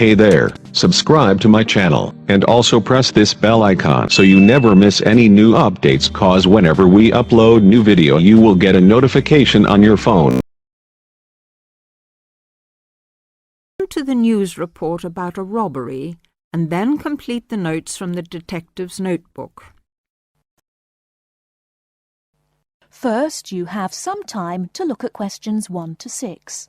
Hey there, subscribe to my channel, and also press this bell icon so you never miss any new updates, cause whenever we upload new video you will get a notification on your phone. To the news report about a robbery, and then complete the notes from the detective's notebook. First, you have some time to look at questions 1 to 6.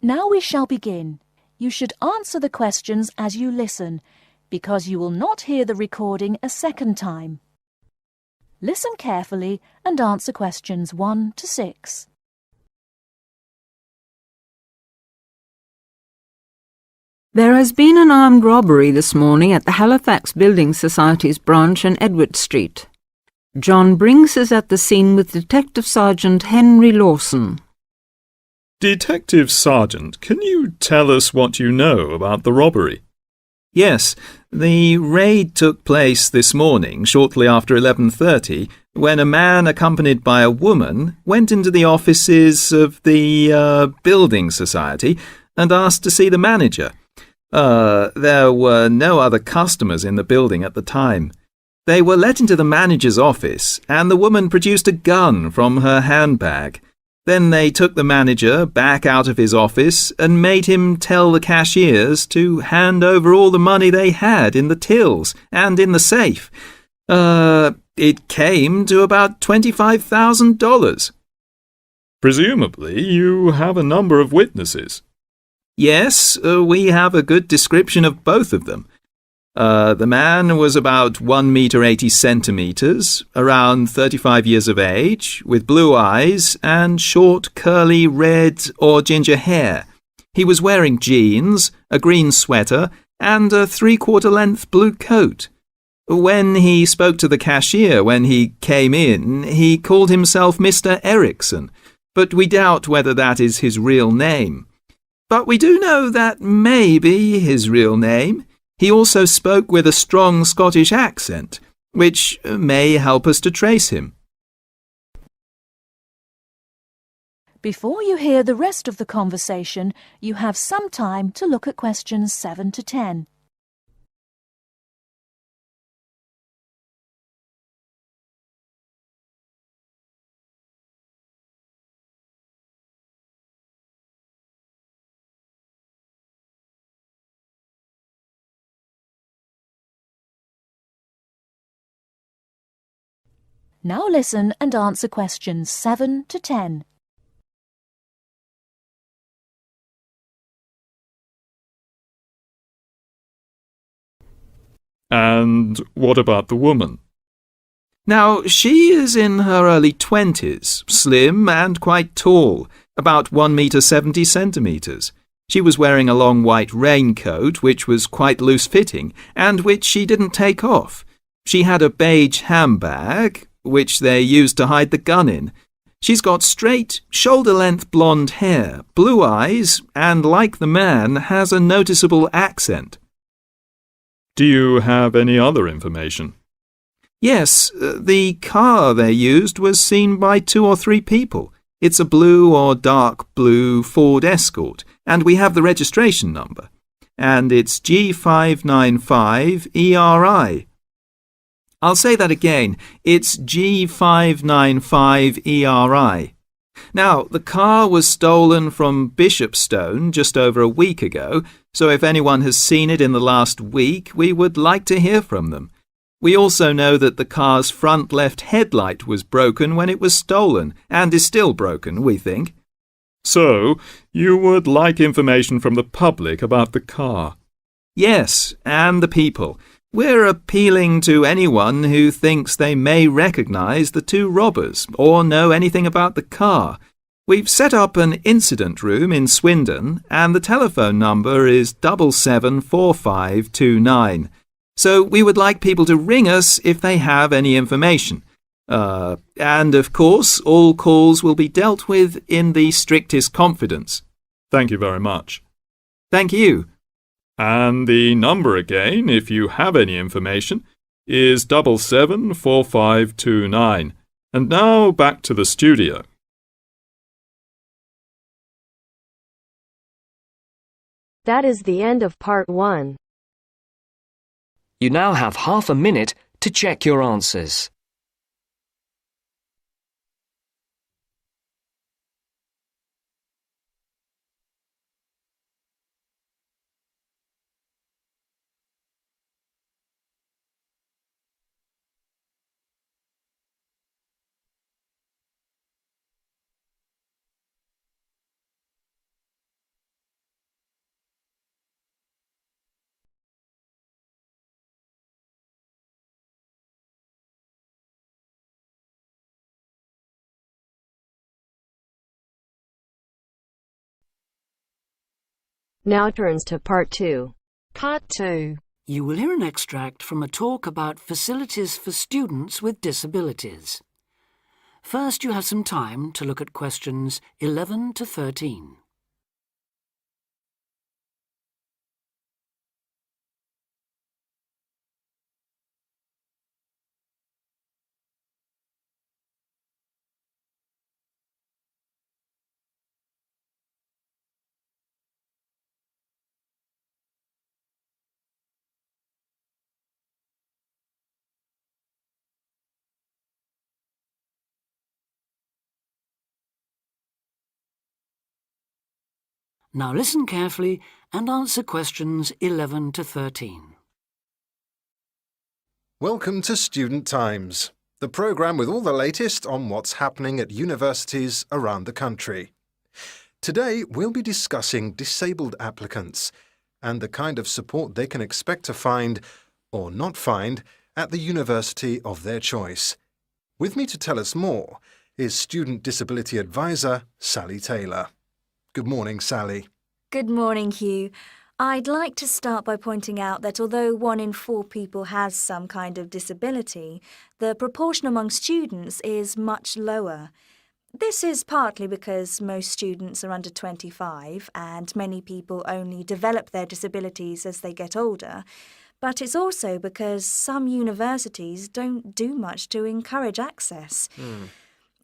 Now we shall begin. You should answer the questions as you listen, because you will not hear the recording a second time. Listen carefully and answer questions 1 to 6. There has been an armed robbery this morning at the Halifax Building Society's branch on Edward Street. John Brinks is at the scene with Detective Sergeant Henry Lawson. Detective Sergeant, can you tell us what you know about the robbery? Yes, the raid took place this morning, shortly after 11:30, when a man accompanied by a woman went into the offices of the building society and asked to see the manager. There were no other customers in the building at the time. They were let into the manager's office, and the woman produced a gun from her handbag. Then they took the manager back out of his office and made him tell the cashiers to hand over all the money they had in the tills and in the safe. It came to about $25,000. Presumably, you have a number of witnesses. Yes, we have a good description of both of them. The man was about 1 meter 80 centimeters, around 35 years of age, with blue eyes and short curly red or ginger hair. He was wearing jeans, a green sweater, and a 3/4 length blue coat. When he spoke to the cashier when he came in, he called himself Mr. Erickson, but we doubt whether that is his real name. But we do know that may be his real name. He also spoke with a strong Scottish accent, which may help us to trace him. Before you hear the rest of the conversation, you have some time to look at questions 7 to 10. Now listen and answer questions 7 to 10. And what about the woman? Now, she is in her early 20s, slim and quite tall, about 1 meter 70 centimeters. She was wearing a long white raincoat, which was quite loose-fitting, and which she didn't take off. She had a beige handbag, which they used to hide the gun in. She's got straight, shoulder-length blonde hair, blue eyes, and like the man, has a noticeable accent. Do you have any other information? Yes, the car they used was seen by 2 or 3 people. It's a blue or dark blue Ford Escort, and we have the registration number. And it's G595ERI. I'll say that again. It's G595ERI. Now, the car was stolen from Bishopstone just over a week ago, so if anyone has seen it in the last week, we would like to hear from them. We also know that the car's front left headlight was broken when it was stolen, and is still broken, we think. So, you would like information from the public about the car? Yes, and the people. We're appealing to anyone who thinks they may recognise the 2 robbers or know anything about the car. We've set up an incident room in Swindon, and the telephone number is 774529. So we would like people to ring us if they have any information. And of course, all calls will be dealt with in the strictest confidence. Thank you very much. Thank you. And the number again, if you have any information, is 774529. And now back to the studio. That is the end of part 1. You now have half a minute to check your answers. Now turns to part 2. Part 2. You will hear an extract from a talk about facilities for students with disabilities. First, you have some time to look at questions 11 to 13. Now listen carefully and answer questions 11 to 13. Welcome to Student Times, the programme with all the latest on what's happening at universities around the country. Today we'll be discussing disabled applicants and the kind of support they can expect to find, or not find, at the university of their choice. With me to tell us more is Student Disability Advisor Sally Taylor. Good morning, Sally. Good morning, Hugh. I'd like to start by pointing out that although 1 in 4 people has some kind of disability, the proportion among students is much lower. This is partly because most students are under 25 and many people only develop their disabilities as they get older, but it's also because some universities don't do much to encourage access.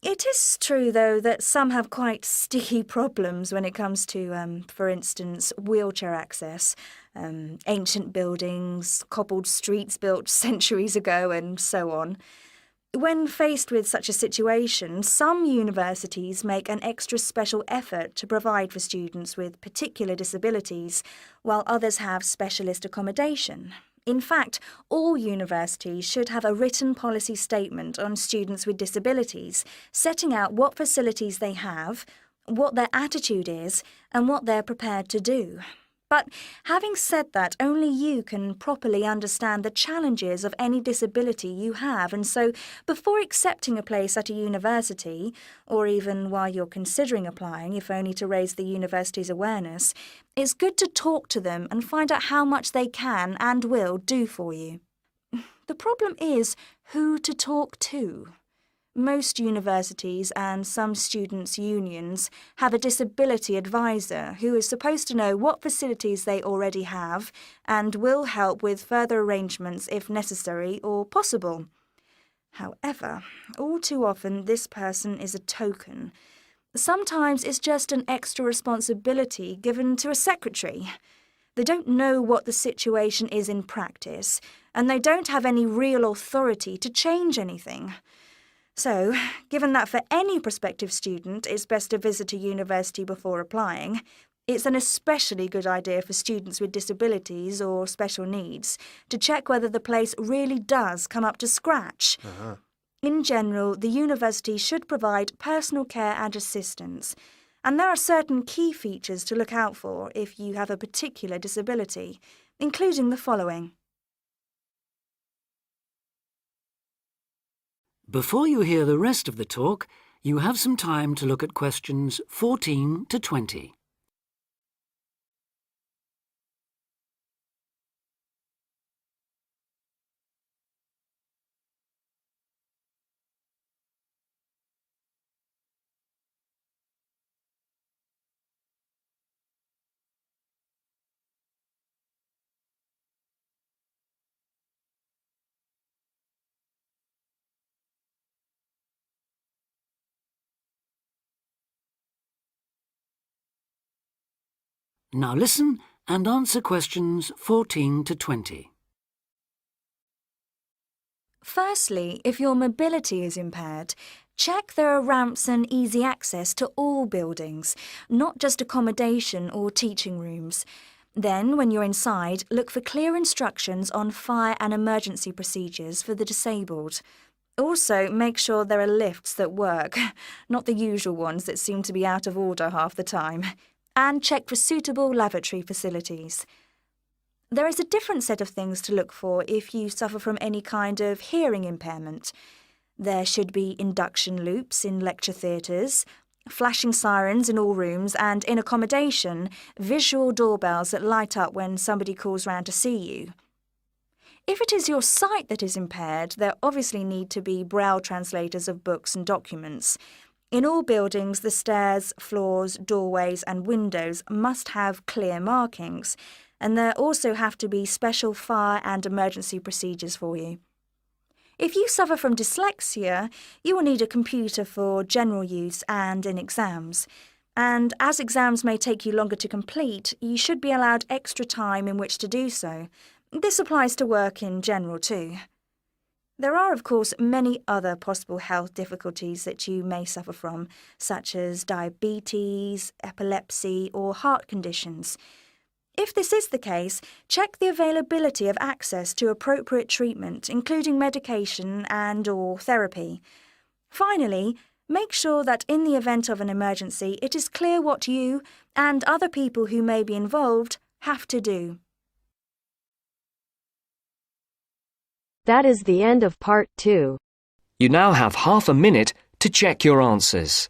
It is true, though, that some have quite sticky problems when it comes to, for instance, wheelchair access, ancient buildings, cobbled streets built centuries ago, and so on. When faced with such a situation, some universities make an extra special effort to provide for students with particular disabilities, while others have specialist accommodation. In fact, all universities should have a written policy statement on students with disabilities, setting out what facilities they have, what their attitude is, and what they're prepared to do. But having said that, only you can properly understand the challenges of any disability you have, and so before accepting a place at a university, or even while you're considering applying, if only to raise the university's awareness, it's good to talk to them and find out how much they can and will do for you. The problem is who to talk to. Most universities and some students' unions have a disability advisor who is supposed to know what facilities they already have and will help with further arrangements if necessary or possible. However, all too often this person is a token. Sometimes it's just an extra responsibility given to a secretary. They don't know what the situation is in practice, and they don't have any real authority to change anything. So, given that for any prospective student it's best to visit a university before applying, it's an especially good idea for students with disabilities or special needs to check whether the place really does come up to scratch. In general, the university should provide personal care and assistance, and there are certain key features to look out for if you have a particular disability, including the following. Before you hear the rest of the talk, you have some time to look at questions 14 to 20. Now listen and answer questions 14 to 20. Firstly, if your mobility is impaired, check there are ramps and easy access to all buildings, not just accommodation or teaching rooms. Then, when you're inside, look for clear instructions on fire and emergency procedures for the disabled. Also, make sure there are lifts that work, not the usual ones that seem to be out of order half the time. And check for suitable lavatory facilities. There is a different set of things to look for if you suffer from any kind of hearing impairment. There should be induction loops in lecture theatres, flashing sirens in all rooms, and in accommodation, visual doorbells that light up when somebody calls round to see you. If it is your sight that is impaired, there obviously need to be braille translators of books and documents. In all buildings, the stairs, floors, doorways and windows must have clear markings, and there also have to be special fire and emergency procedures for you. If you suffer from dyslexia, you will need a computer for general use and in exams. And as exams may take you longer to complete, you should be allowed extra time in which to do so. This applies to work in general too. There are, of course, many other possible health difficulties that you may suffer from, such as diabetes, epilepsy, or heart conditions. If this is the case, check the availability of access to appropriate treatment, including medication and/or therapy. Finally, make sure that in the event of an emergency, it is clear what you and other people who may be involved have to do. That is the end of part 2. You now have half a minute to check your answers.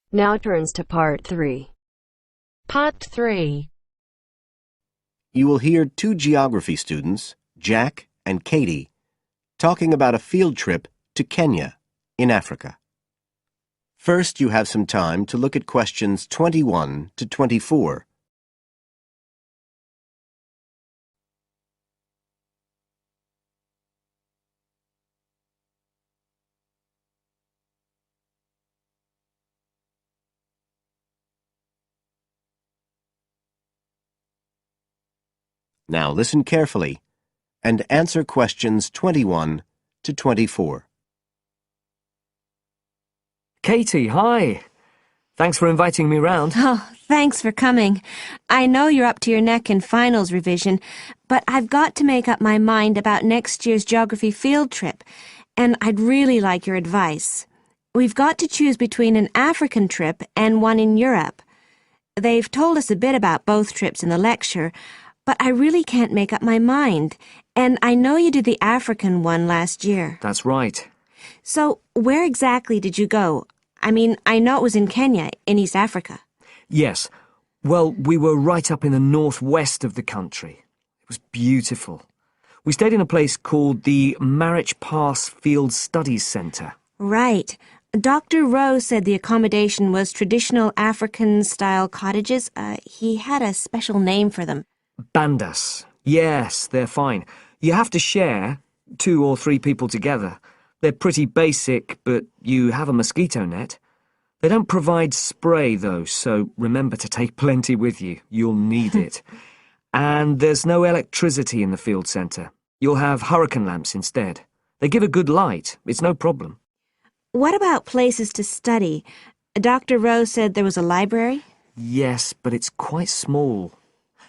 Now turns to part 3. Part 3. You will hear two geography students, Jack and Katie, talking about a field trip to Kenya in Africa. First, you have some time to look at questions 21 to 24. Now listen carefully and answer questions 21 to 24. Katie, hi. Thanks for inviting me round. Oh, thanks for coming. I know you're up to your neck in finals revision, but I've got to make up my mind about next year's geography field trip, and I'd really like your advice. We've got to choose between an African trip and one in Europe. They've told us a bit about both trips in the lecture, but I really can't make up my mind, and I know you did the African one last year. That's right. So, where exactly did you go? I mean, I know it was in Kenya, in East Africa. Yes. Well, we were right up in the northwest of the country. It was beautiful. We stayed in a place called the Marich Pass Field Studies Centre. Right. Dr. Rowe said the accommodation was traditional African-style cottages. He had a special name for them. Bandas. Yes, they're fine. You have to share, 2 or 3 people together. They're pretty basic, but you have a mosquito net. They don't provide spray, though, so remember to take plenty with you. You'll need it. And there's no electricity in the field centre. You'll have hurricane lamps instead. They give a good light. It's no problem. What about places to study? Dr. Rowe said there was a library? Yes, but it's quite small.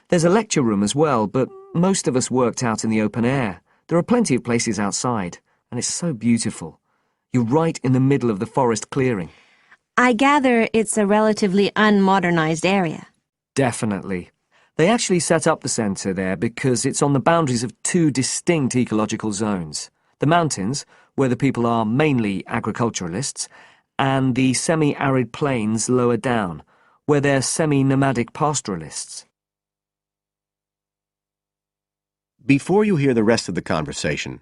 There's a lecture room as well, but most of us worked out in the open air. There are plenty of places outside, and it's so beautiful. You're right in the middle of the forest clearing. I gather it's a relatively unmodernized area. Definitely. They actually set up the centre there because it's on the boundaries of 2 distinct ecological zones. the mountains, where the people are mainly agriculturalists, and the semi-arid plains lower down, where they're semi-nomadic pastoralists. Before you hear the rest of the conversation,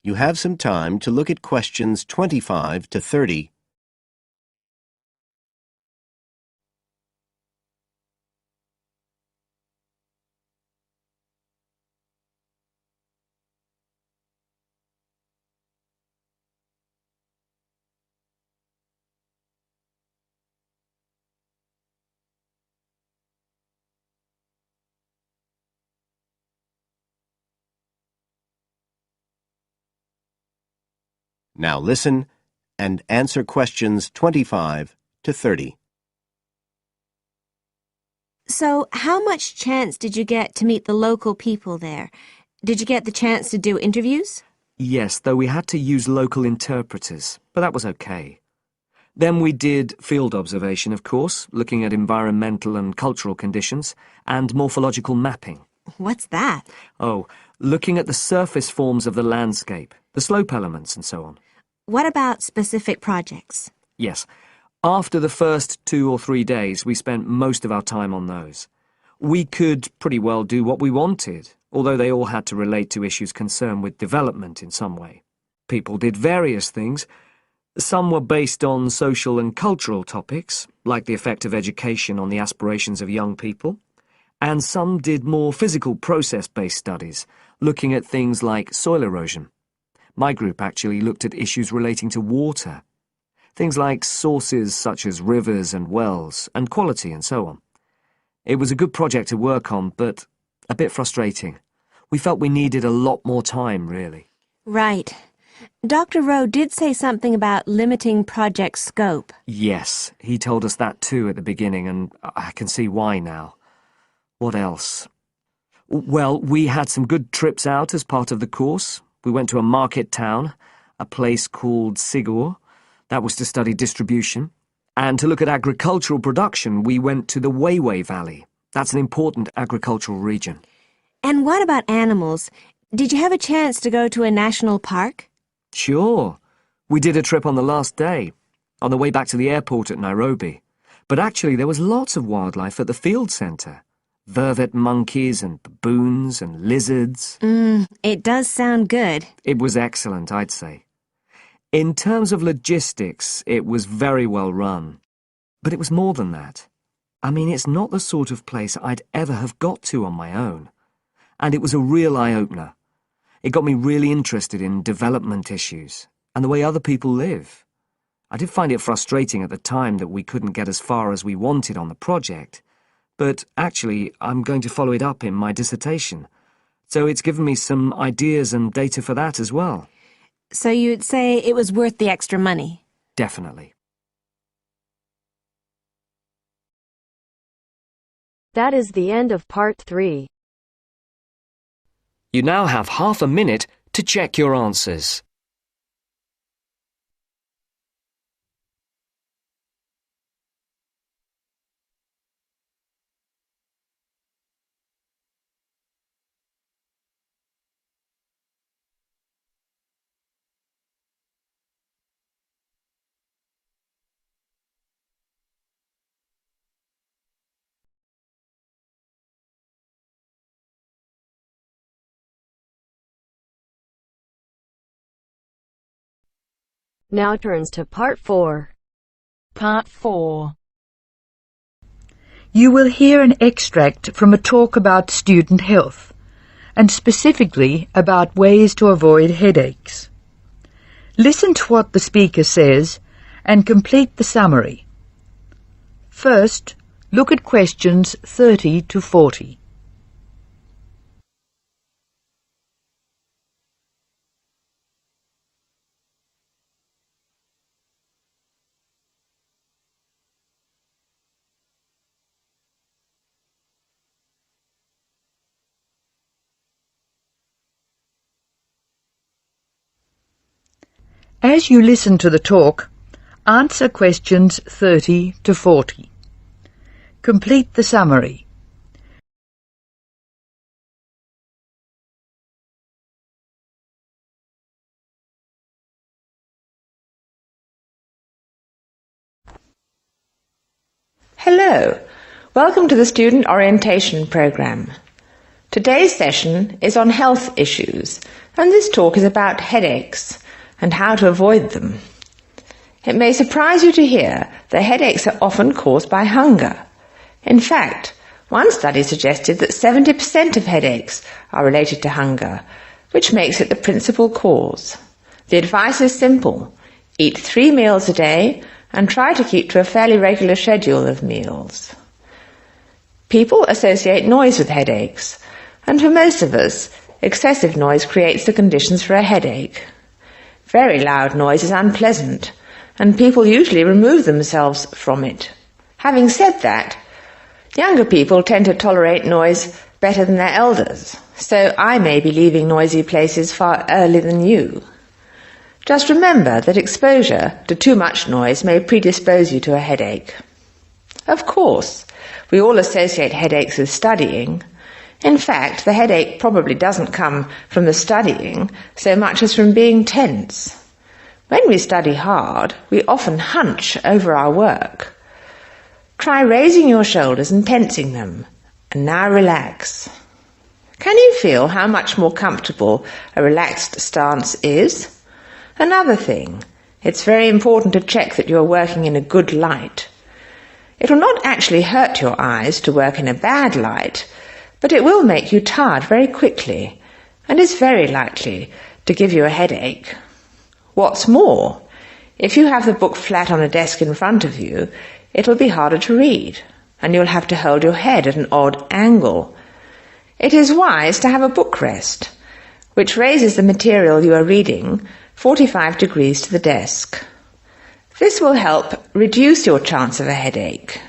you have some time to look at questions 25 to 30. Now listen and answer questions 25 to 30. So, how much chance did you get to meet the local people there? Did you get the chance to do interviews? Yes, though we had to use local interpreters, but that was okay. Then we did field observation, of course, looking at environmental and cultural conditions, and morphological mapping. What's that? Oh, looking at the surface forms of the landscape, the slope elements and so on. What about specific projects? Yes. After the first 2 or 3 days, we spent most of our time on those. We could pretty well do what we wanted, although they all had to relate to issues concerned with development in some way. People did various things. Some were based on social and cultural topics, like the effect of education on the aspirations of young people, and some did more physical process-based studies, looking at things like soil erosion. My group actually looked at issues relating to water, things like sources such as rivers and wells, and quality and so on. It was a good project to work on, but a bit frustrating. We felt we needed a lot more time, really. Right. Dr. Rowe did say something about limiting project scope. Yes, he told us that too at the beginning, and I can see why now. What else? Well, we had some good trips out as part of the course. We went to a market town, a place called SAGOT. That was to study distribution. And to look at agricultural production, we went to the Weiwei Valley. That's an important agricultural region. And what about animals? Did you have a chance to go to a national park? Sure. We did a trip on the last day, on the way back to the airport at Nairobi. But actually there was lots of wildlife at the field centre. Vervet monkeys and baboons and lizards. It does sound good. It was excellent, I'd say. In terms of logistics, it was very well run. But it was more than that. I mean, it's not the sort of place I'd ever have got to on my own. And it was a real eye-opener. It got me really interested in development issues and the way other people live. I did find it frustrating at the time that we couldn't get as far as we wanted on the project. But actually, I'm going to follow it up in my dissertation. So it's given me some ideas and data for that as well. So you'd say it was worth the extra money? Definitely. That is the end of part 3. You now have half a minute to check your answers. Now turns to part 4. Part 4. You will hear an extract from a talk about student health, and specifically about ways to avoid headaches. Listen to what the speaker says and complete the summary. First, look at questions 30 to 40. As you listen to the talk, answer questions 30 to 40. Complete the summary. Hello, welcome to the Student Orientation Programme. Today's session is on health issues, and this talk is about headaches and how to avoid them. It may surprise you to hear that headaches are often caused by hunger. In fact, one study suggested that 70% of headaches are related to hunger, which makes it the principal cause. The advice is simple. Eat 3 meals a day and try to keep to a fairly regular schedule of meals. People associate noise with headaches, and for most of us, excessive noise creates the conditions for a headache. Very loud noise is unpleasant, and people usually remove themselves from it. Having said that, younger people tend to tolerate noise better than their elders, so I may be leaving noisy places far earlier than you. Just remember that exposure to too much noise may predispose you to a headache. Of course, we all associate headaches with studying. In fact, the headache probably doesn't come from the studying so much as from being tense. When we study hard, we often hunch over our work. Try raising your shoulders and tensing them, and now relax. Can you feel how much more comfortable a relaxed stance is? Another thing, it's very important to check that you are working in a good light. It will not actually hurt your eyes to work in a bad light, but it will make you tired very quickly and is very likely to give you a headache. What's more, if you have the book flat on a desk in front of you, it will be harder to read, and you'll have to hold your head at an odd angle. It is wise to have a book rest, which raises the material you are reading 45 degrees to the desk. This will help reduce your chance of a headache.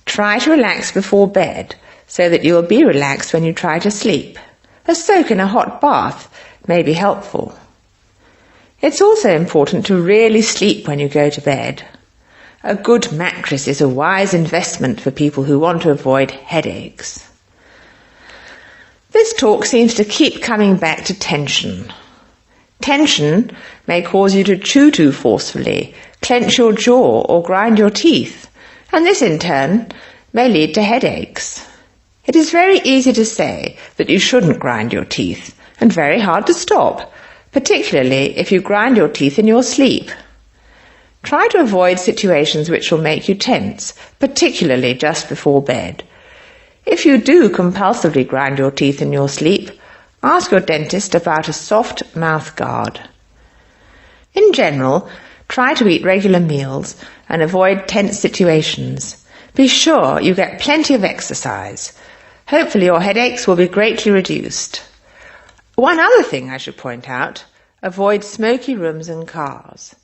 Try to relax before bed so that you will be relaxed when you try to sleep. A soak in a hot bath may be helpful. It's also important to really sleep when you go to bed. A good mattress is a wise investment for people who want to avoid headaches. This talk seems to keep coming back to tension. Tension may cause you to chew too forcefully, clench your jaw or grind your teeth, and this in turn may lead to headaches. It is very easy to say that you shouldn't grind your teeth, and very hard to stop, particularly if you grind your teeth in your sleep. Try to avoid situations which will make you tense, particularly just before bed. If you do compulsively grind your teeth in your sleep, ask your dentist about a soft mouth guard. In general, try to eat regular meals and avoid tense situations. Be sure you get plenty of exercise. Hopefully your headaches will be greatly reduced. One other thing I should point out, avoid smoky rooms and cars.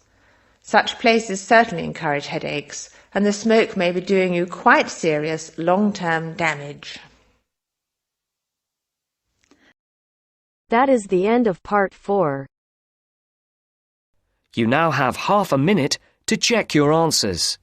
Such places certainly encourage headaches, and the smoke may be doing you quite serious long-term damage. That is the end of part 4. You now have half a minute to check your answers.